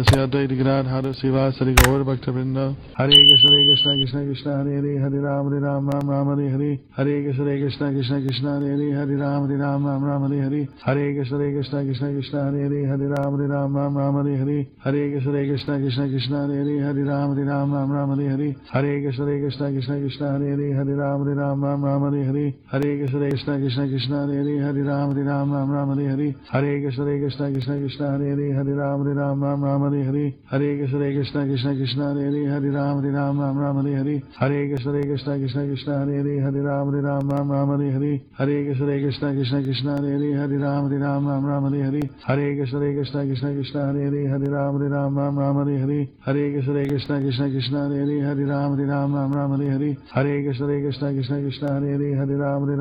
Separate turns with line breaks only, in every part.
Advaita Gadadhara Sivasari Gaur Bhaktavrinda Hare Krishna Krishna Hare Hare Hare Ram Ram Hare Hare Hare Krishna Krishna Hare Hare Hare Ram Ram Hare Hare Hare Krishna Krishna Hare Hare Hare Ram Ram Hare Hare Hare Krishna Krishna Hare Hare Hare Ram Ram Hare Hare Hare Krishna Krishna Hare Hare Hare Ram Ram Hare Hare Hare Krishna Krishna Hare Hare Hare Ram Ram Hare Hare Hare Krishna Krishna Hare Hare Hare Ram Hare Hare Hare Krishna Krishna Hare Hare Hare Ram Hare Hare Hare Krishna Krishna Hare Hare Hare Ram Hare Hare Hare Krishna Krishna Hare Hare Hare Ram Hare Hare Hare Krishna Krishna Hare Hare Hare Ram Hare Hare Hare Krishna Krishna Hare Hare Hare Ram Hare Hare Hare Krishna Krishna Hare Hare Hare Ram Hare Hare Hare Krishna Krishna Hare Hare Hare Ram Hare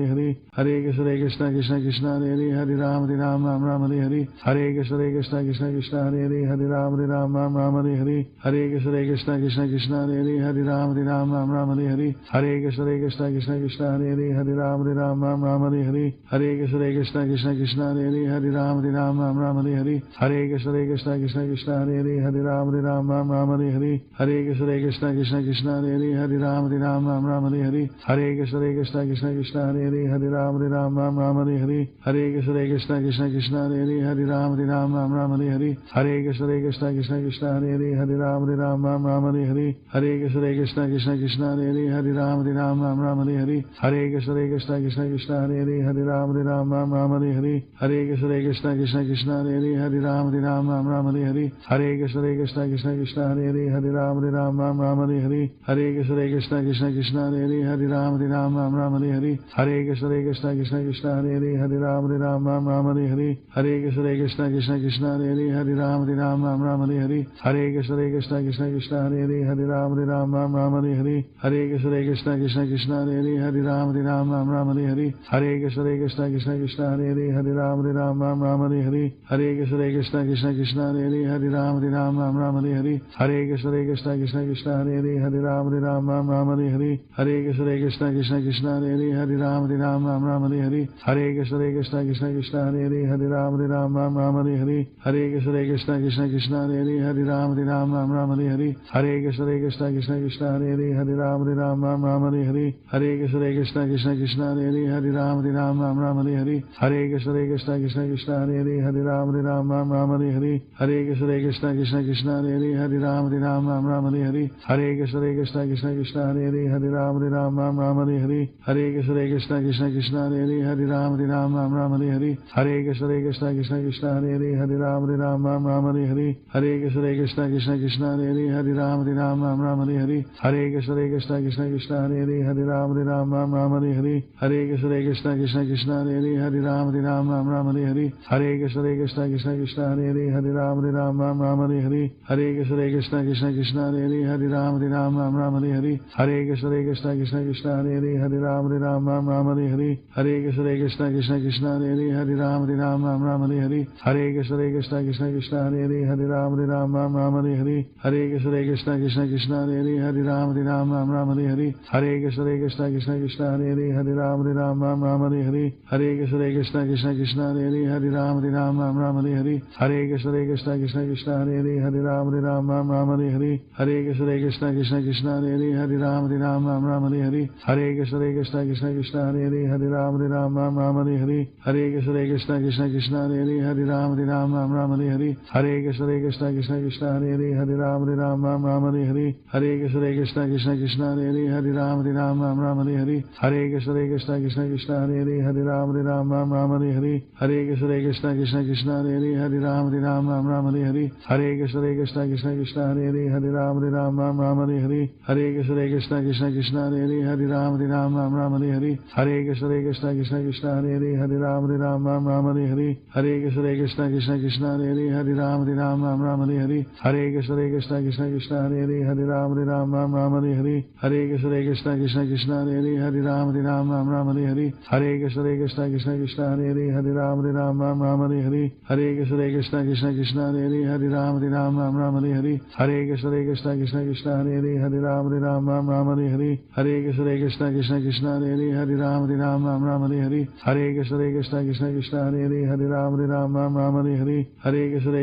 Hare Hare Krishna Krishna Hare Hare Hare Ram Hare Hare Hare Krishna Krishna Hare Hare Hare Ram Hare Hare Hare Krishna Krishna Hare Hare Hare Ram Hare Hare Hare Krishna Krishna Hare Hare Hare Ram Hare Hare Hare Krishna Krishna Hare Hare Hare Ram Hare Hare Hare Krishna Krishna Hare Hare Hare Ram Hare Hare Hare Krishna Krishna Hare Hare Hare Ram Hare Hare Hare Krishna Krishna Hare Hare Hare Ram Hare Hare Hare Krishna Krishna Hare Hare Hare Ram Hare Hare Hare Krishna Krishna Hare Hare Hare Ram Hare Hare Hare Krishna Krishna Hare Hare Hare Ram Hare Hare Hare Krishna Krishna Hare Hare Hare Ram Hare Hare Hare Krishna Krishna Hare Hare Hare Ram Hare Hare Hare Krishna Krishna Hare Hare Hare Ram Hare Hare Hare Krishna Krishna Hare Hare Hare Ram Hare Hare Hare Krishna Krishna Hare Hare Hare Ram Hare Hare Hare Krishna Krishna Hare Hare Hare Ram Hare Hare Hare Krishna Krishna Hare Hare Hare Ram Hare Hare Hare Krishna Krishna Hare Hare Hare Ram Hare Hare Hare Krishna Krishna Hare Hare Hare Ram Hare Hare Hare Krishna Krishna Hare Hare Hare Ram Hare Hare Hare Krishna Krishna Hare Hare Hare Ram Hare Hare Hare Krishna Krishna Hare Hare Hare Ram Hare Hare Hare Krishna Krishna Hare Hare Hare Ram Hare Hare Hare Krishna Krishna Hare Hare Hare Ram Hare Hare Hare Krishna Krishna Hare Hare Hare Ram Hare Hare Hare Krishna Krishna Hare Hare Hare Ram Hare Hare Hare Krishna Krishna Hare Hare Hare Ram Hare Hare Hare Krishna Krishna Hare Hare Hare Ram Hare Hare Hare Krishna Krishna Hare Hare Hare Ram Hare Hare Hare Krishna Krishna Hare Hare Hare Ram Hare Hare Hare Krishna Krishna Hare Hare Hare Ram Hare Hare Hare Krishna Krishna Hare Hare Hare Ram Hare Hare Hare Krishna Krishna Hare Hare Hare Ram Hare Hare Hare Krishna Krishna Hare Hare Hare Ram Hare Hare Hare Krishna Krishna Hare Hare Hare Ram Hare Hare Hare Krishna Krishna Hare Hare Hare Ram Hare Hare Hare Krishna Krishna Hare Hare Hare Ram Hare Hare Hare Krishna Krishna Hare Hare Hare Ram Hare Hare Hare Krishna Krishna Hare Hare Hare Ram Hare Hare Hare Krishna Krishna Hare Hare Hare Ram Hare Hare Hare Krishna Krishna Hare Hare Hare Ram Hare Hare Hare Krishna Krishna Hare Hare Hare Ram Hare Hare Hare Krishna Krishna Hare Hare Hare Ram Hare Hare Hare Krishna Krishna Hare Hare Hare Ram Hare Hare Hare Krishna Krishna Hare Hare Hare Ram Hare Hare Hare Krishna Krishna Hare Hare Hare Ram Hare Hare Hare Krishna Krishna Hare Hare Hare Ram Hare Hare Hare Krishna Krishna Hare Hare Hare Ram Hare Hare Hare Krishna Krishna Hare Hare Hare Ram Hare Hare Hare Krishna Krishna Hare Hare Hare Ram Hare Hare Hare Krishna Krishna Hare Hare Hare Ram Hare Hare Hare Krishna Krishna Hare Hare Hare Ram Hare Hare Hare Krishna Krishna Hare Hare Hare Ram Hare Hare Hare Krishna Krishna Hare Hare Hare Ram Hare Hare Hare Krishna Krishna Hare Hare Hare Ram Hare Hare Hare Krishna Krishna Hare Hare Hare Ram Hare Hare Hare Krishna Krishna Hare Hare Hare Ram Hare Hare Hare Krishna Krishna Hare Hare Hare Ram Hare Hare Hare Krishna Krishna Hare Hare Hare Ram Hare Hare Hare Krishna Krishna Hare Hare Hare Ram Hare Hare Hare Krishna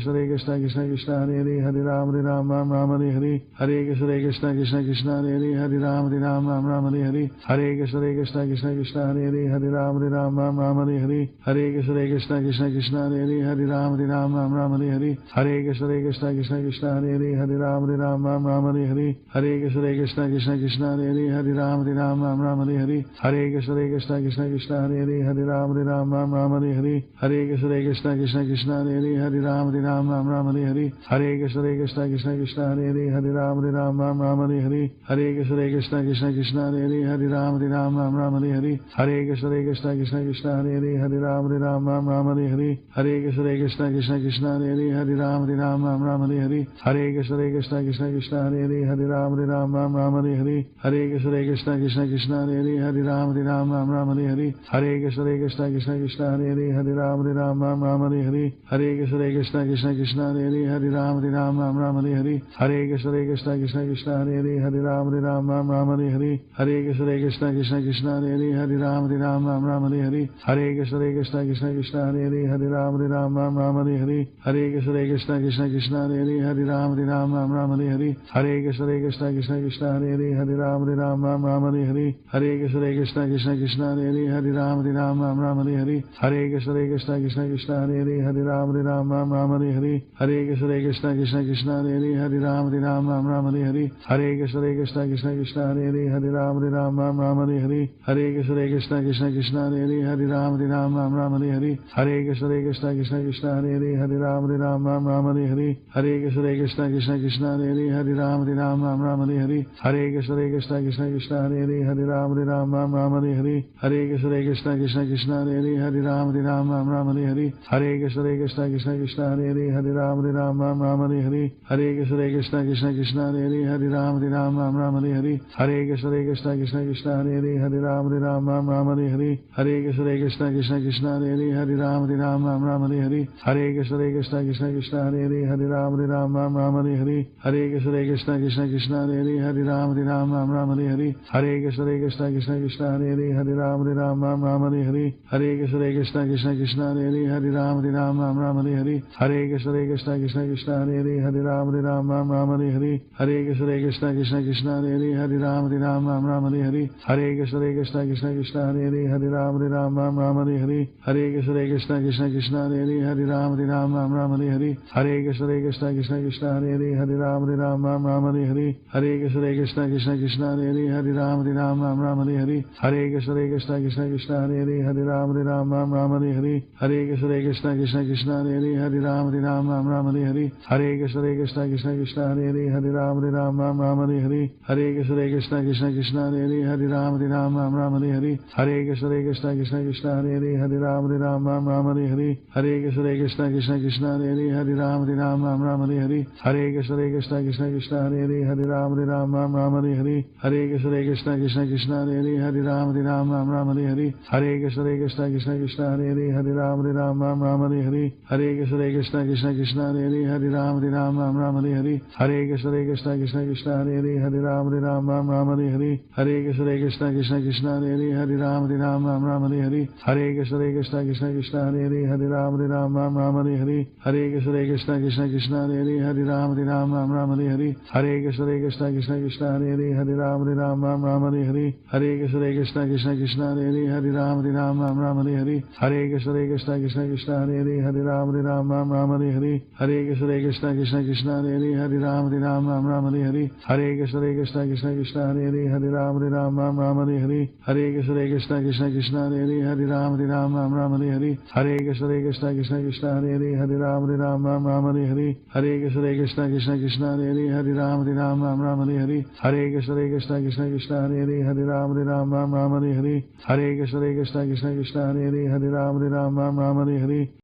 Krishna Krishna Krishna Hare Hare Hare Ram Ram Ram Hare Hare Hare Krishna Krishna Krishna Hare Hare Hare Ram Ram Ram Hare Hare Hare Krishna Krishna Krishna Krishna Hare Hare Hare Ram Ram Ram Hare Hare Hare Krishna Krishna Krishna Hare Hare Hare Ram Ram Ram Hare Hare Hare Krishna Krishna Krishna Hare Hare Hare Ram Ram Hare Hare Hare Krishna Krishna Krishna Hare Hare Hare Ram Ram Hare Hare Hare Krishna Krishna Krishna Hare Hare Hare Ram Ram Hare Hare Hare Krishna Krishna Krishna Hare Hare Hare Ram Ram Hare Hare Hare Krishna Krishna Krishna Hare Hare Hare Ram Ram Hare Hare Hare Krishna Krishna Krishna Hare Hare Hare Ram Ram Hare Hare Hare Krishna Krishna Krishna Hare Hare Hare Ram Ram Hare Hare Hare Krishna Krishna Krishna Hare Hare Hare Ram Ram Hare Hare Hare Krishna Krishna Krishna Hare Hare Hare Ram Ram Hare Hare Hare Krishna Krishna Krishna Hare Hare Hare Ram Ram Hare Hare Hare Krishna Krishna Krishna Hare Hare Hare Ram Ram Hare Hare Hare Krishna Krishna Krishna Hare Hare Hare Ram Ram Hare Hare Hare Krishna Krishna Krishna Hare Hare Hare Ram Ram Hare Hare Hare Krishna Krishna Krishna Hare Hare Hare Ram Ram Hare Hare Hare Krishna Krishna Krishna Hare Hare Hare Ram Ram Hare Hare Hare Krishna Krishna Krishna Hare Hare Hare Ram Ram Hare Hare Hare Krishna Krishna Krishna Hare Hare Hare Ram Ram Hare Hare Hare Krishna Krishna Krishna Hare Hare Hare Ram Ram Hare Hare Hare Krishna Krishna Krishna Hare Hare Hare Ram Ram Hare Hare Hare Krishna Krishna Krishna Hare Hare Hare Ram Ram Hare Hare Hare Krishna Krishna Krishna Hare Hare Hare Ram Ram Hare Hare Hare Krishna Krishna Krishna Hare Hare Hare Ram Ram Hare Hare Hare Krishna Krishna Krishna Hare Hare Hare Ram Ram Hare Hare Hare Krishna Krishna Krishna Hare Hare Hare Ram Ram Hare Hare Hare Krishna Krishna Krishna Hare Hare Hare Ram Ram Hare Hare Hare Krishna Krishna Krishna Hare Hare Hare Ram Ram Hare Hare Hare Krishna Krishna Krishna Hare Hare Hare Ram Ram Hare Hare Hare Krishna Krishna Krishna Hare Hare Hare Ram Ram Hare Hare Hare Krishna Krishna Krishna Hare Hare Hare Ram Hare Hare Hare Krishna Krishna Krishna Hare Hare Hare Ram Hare Hare Hare Krishna Krishna Krishna Hare Hare Hare Ram Hare Hare Hare Krishna Krishna Krishna Hare Hare Hare Ram Hare Hare Hare Krishna Krishna Krishna Hare Hare Hare Ram Hare Hare Hare Krishna Krishna Krishna Hare Hare Hare Ram Hare Hare Hare Krishna Krishna Krishna Hare Hare Hare Ram Hare Hare Hare Krishna Krishna Krishna Hare Hare Hare Ram Hare Hare Hare Krishna Krishna Krishna Hare Hare Hare Ram Hare Hare Hare Krishna Krishna Krishna Hare Hare Hare Ram Hare Hare Hare Krishna Krishna Krishna Hare Hare Hare Ram Hare Hare Hare Krishna Krishna Krishna Hare Hare Hare Ram Hare Hare Hare Krishna Krishna Krishna Hare Hare Hare Ram Hare Hare Hare Krishna Krishna Krishna Hare Hare Hare Ram Hare Hare Hare Krishna Krishna Krishna Hare Hare Hare Ram Hare Hare Hare Krishna Krishna Krishna Hare Hare Hare Ram Hare Hare Hare Krishna Krishna Krishna Hare Hare Hare Ram Hare Hare Hare Krishna Krishna Krishna Hare Hare Hare Ram Hare Hare Hare Krishna Krishna Krishna Hare Hare Hare Ram Hare Hare Hare Krishna Krishna Krishna Hare Hare Hare Ram Hare Hare Hare Krishna Krishna Krishna Hare Hare Hare Ram Hare Hare Hare Krishna Krishna Krishna Hare Hare Hare Ram Hare Hare Hare Krishna Krishna Krishna Hare Hare Hare Ram Hare Hare Hare Krishna Krishna Krishna Hare Hare Hare Ram Hare Hare Hare Krishna Krishna Krishna Hare Hare Hare Ram Hare Hare Hare Krishna Krishna Krishna Hare Hare Hare Ram Hare Hare Hare Krishna Krishna Krishna Hare Hare Hare Ram Hare Hare Hare Krishna Krishna Krishna Hare Hare Hare Ram Hare Hare Hare Krishna Krishna Krishna Hare Hare Hare Ram Hare Hare Hare Krishna Krishna Krishna Hare Hare Hare Ram Hare Hare Hare Krishna Krishna Krishna Hare Hare Hare Ram Hare Hare Hare Krishna Krishna Krishna Hare Hare Hare Ram Hare Hare Hare Krishna Krishna Krishna Hare Hare Hare Ram Hare Hare Hare Krishna Krishna Krishna Hare Hare Hare Ram Hare Hare Hare Krishna Krishna Krishna Hare Hare Hare Ram Hare Hare Hare Krishna Krishna Krishna Hare Hare Hare Ram Hare Hare